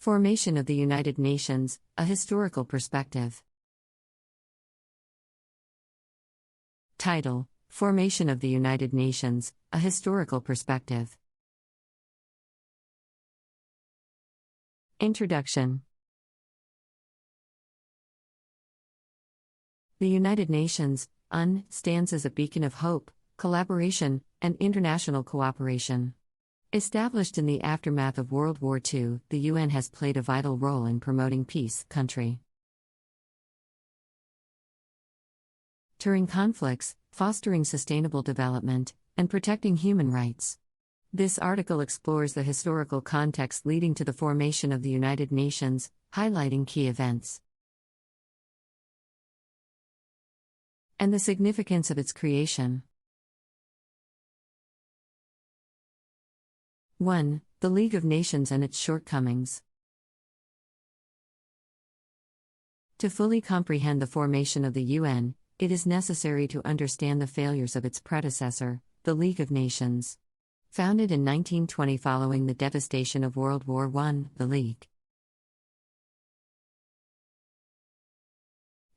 Formation of the United Nations, a Historical Perspective. Title: Formation of the United Nations, a Historical Perspective. Introduction. The United Nations, UN, stands as a beacon of hope, collaboration, and international cooperation. Established in the aftermath of World War II, the UN has played a vital role in promoting peace, country. During conflicts, fostering sustainable development, and protecting human rights. This article explores the historical context leading to the formation of the United Nations, highlighting key events and the significance of its creation. 1. The League of Nations and its shortcomings. To fully comprehend the formation of the UN, it is necessary to understand the failures of its predecessor, the League of Nations. Founded in 1920 following the devastation of World War I, the League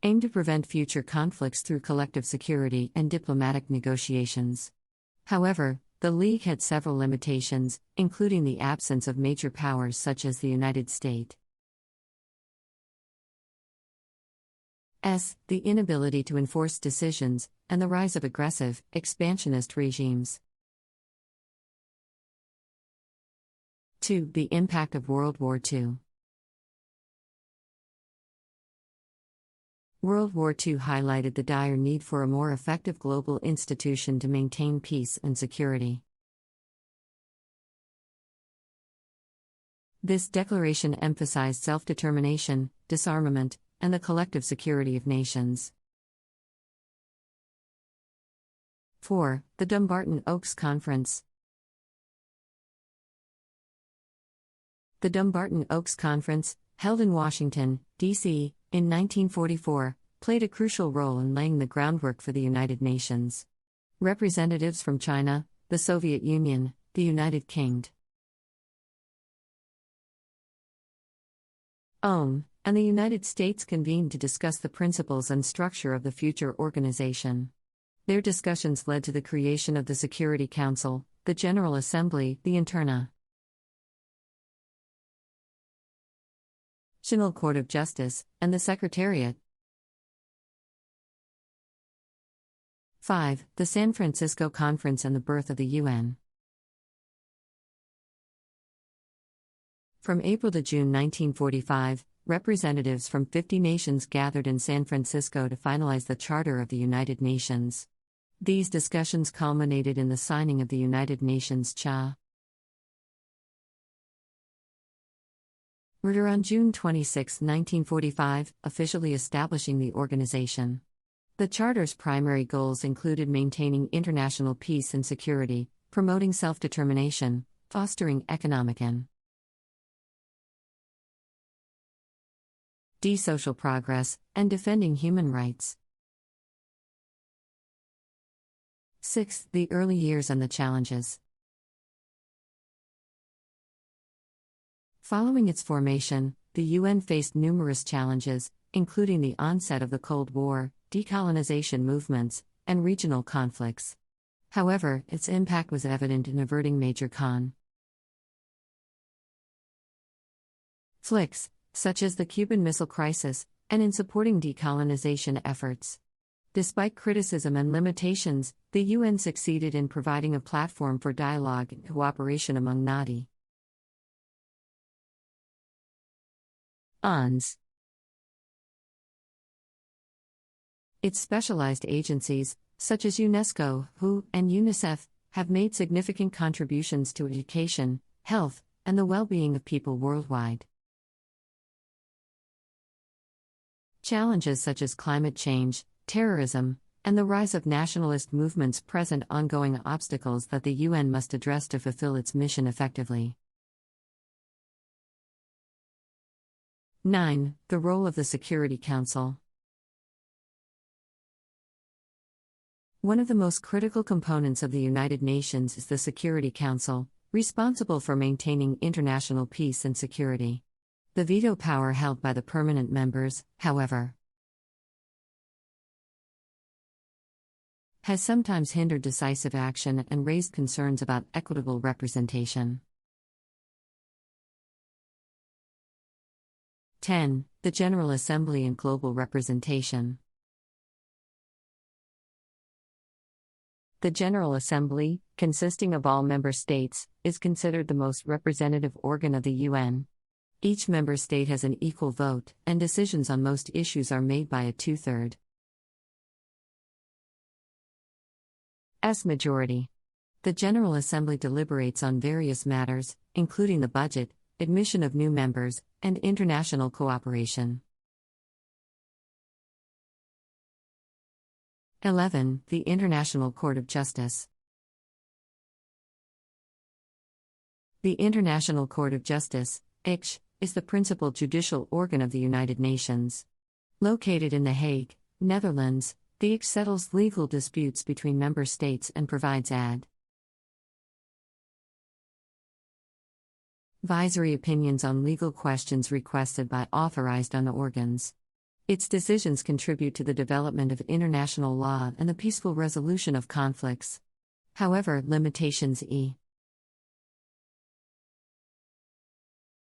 aimed to prevent future conflicts through collective security and diplomatic negotiations. However, the League had several limitations, including the absence of major powers such as the United States, the inability to enforce decisions, and the rise of aggressive, expansionist regimes. 2. The impact of World War II. World War II highlighted the dire need for a more effective global institution to maintain peace and security. This declaration emphasized self-determination, disarmament, and the collective security of nations. 4. The Dumbarton Oaks Conference. The Dumbarton Oaks Conference, held in Washington, D.C., in 1944, played a crucial role in laying the groundwork for the United Nations. Representatives from China, the Soviet Union, the United Kingdom, and the United States convened to discuss the principles and structure of the future organization. Their discussions led to the creation of the Security Council, the General Assembly, the International Court of Justice, and the Secretariat. 5. The San Francisco Conference and the birth of the UN. From April to June 1945, representatives from 50 nations gathered in San Francisco to finalize the Charter of the United Nations. These discussions culminated in the signing of the United Nations Charter on June 26, 1945, officially establishing the organization. The Charter's primary goals included maintaining international peace and security, promoting self-determination, fostering economic and social progress, and defending human rights. 6. The early years and the challenges. Following its formation, the UN faced numerous challenges, including the onset of the Cold War, decolonization movements, and regional conflicts. However, its impact was evident in averting major conflicts, such as the Cuban Missile Crisis, and in supporting decolonization efforts. Despite criticism and limitations, the UN succeeded in providing a platform for dialogue and cooperation among nations. Its specialized agencies, such as UNESCO, WHO, and UNICEF, have made significant contributions to education, health, and the well-being of people worldwide. Challenges such as climate change, terrorism, and the rise of nationalist movements present ongoing obstacles that the UN must address to fulfill its mission effectively. 9. The role of the Security Council. One of the most critical components of the United Nations is the Security Council, responsible for maintaining international peace and security. The veto power held by the permanent members, however, has sometimes hindered decisive action and raised concerns about equitable representation. 10. The General Assembly and Global Representation. The General Assembly, consisting of all member states, is considered the most representative organ of the UN. Each member state has an equal vote, and decisions on most issues are made by a two-thirds majority. The General Assembly deliberates on various matters, including the budget, admission of new members, and international cooperation. 11. The International Court of Justice. The International Court of Justice, ICJ, is the principal judicial organ of the United Nations. Located in The Hague, Netherlands, the ICJ settles legal disputes between member states and provides advisory opinions on legal questions requested by authorized organs. Its decisions contribute to the development of international law and the peaceful resolution of conflicts. However, limitations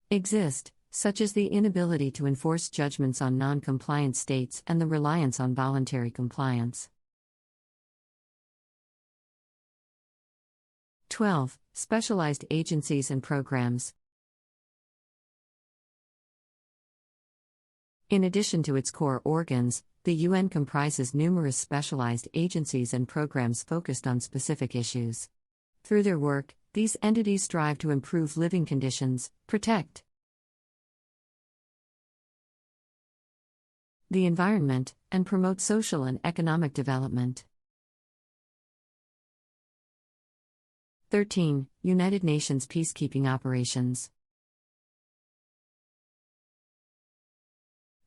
exist, such as the inability to enforce judgments on non-compliant states and the reliance on voluntary compliance. 12. Specialized agencies and programs. In addition to its core organs, the UN comprises numerous specialized agencies and programs focused on specific issues. Through their work, these entities strive to improve living conditions, protect the environment, and promote social and economic development. 13. United Nations peacekeeping operations.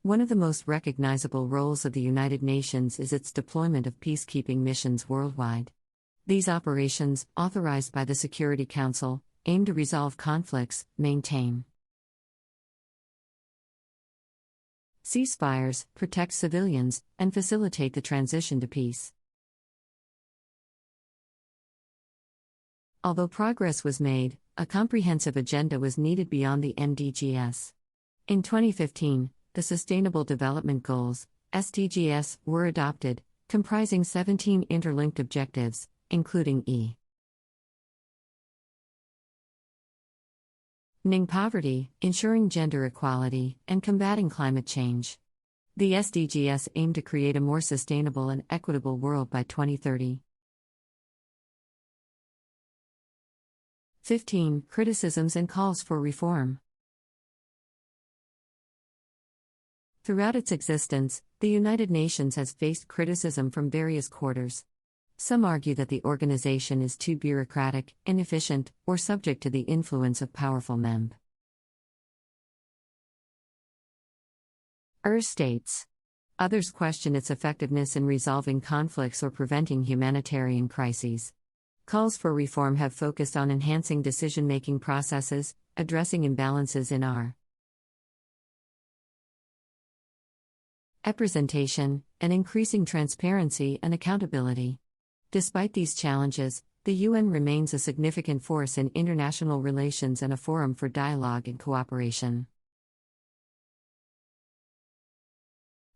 One of the most recognizable roles of the United Nations is its deployment of peacekeeping missions worldwide. These operations, authorized by the Security Council, aim to resolve conflicts, maintain ceasefires, protect civilians, and facilitate the transition to peace. Although progress was made, a comprehensive agenda was needed beyond the MDGs. In 2015, the Sustainable Development Goals, SDGs, were adopted, comprising 17 interlinked objectives, including ending poverty, ensuring gender equality, and combating climate change. The SDGs aim to create a more sustainable and equitable world by 2030. 15. Criticisms and calls for reform. Throughout its existence, the United Nations has faced criticism from various quarters. Some argue that the organization is too bureaucratic, inefficient, or subject to the influence of powerful member states. Others question its effectiveness in resolving conflicts or preventing humanitarian crises. Calls for reform have focused on enhancing decision-making processes, addressing imbalances in our representation, and increasing transparency and accountability. Despite these challenges, the UN remains a significant force in international relations and a forum for dialogue and cooperation.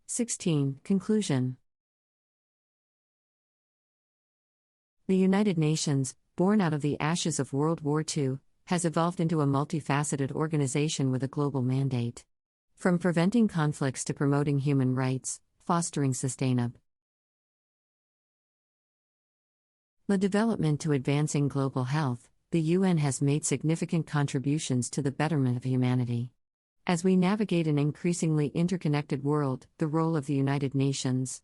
16. Conclusion. The United Nations, born out of the ashes of World War II, has evolved into a multifaceted organization with a global mandate. From preventing conflicts to promoting human rights, fostering sustainable development to advancing global health, the UN has made significant contributions to the betterment of humanity. As we navigate an increasingly interconnected world, the role of the United Nations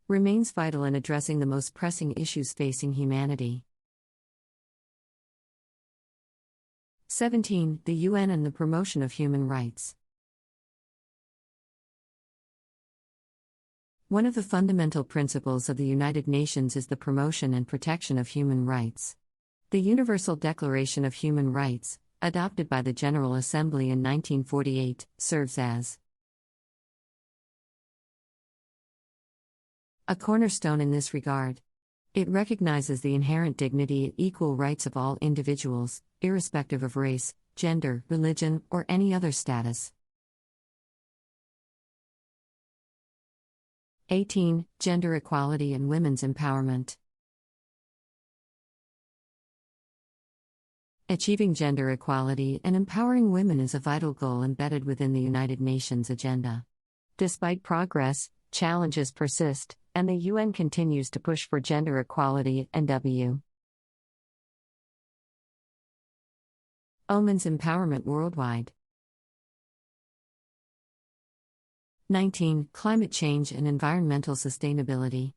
remains vital in addressing the most pressing issues facing humanity. 17. The UN and the promotion of human rights. One of the fundamental principles of the United Nations is the promotion and protection of human rights. The Universal Declaration of Human Rights, adopted by the General Assembly in 1948, serves as a cornerstone in this regard. It recognizes the inherent dignity and equal rights of all individuals, irrespective of race, gender, religion, or any other status. 18. Gender equality and women's empowerment. Achieving gender equality and empowering women is a vital goal embedded within the United Nations agenda. Despite progress, challenges persist, and the UN continues to push for gender equality and women's empowerment worldwide. 19. Climate change and environmental sustainability.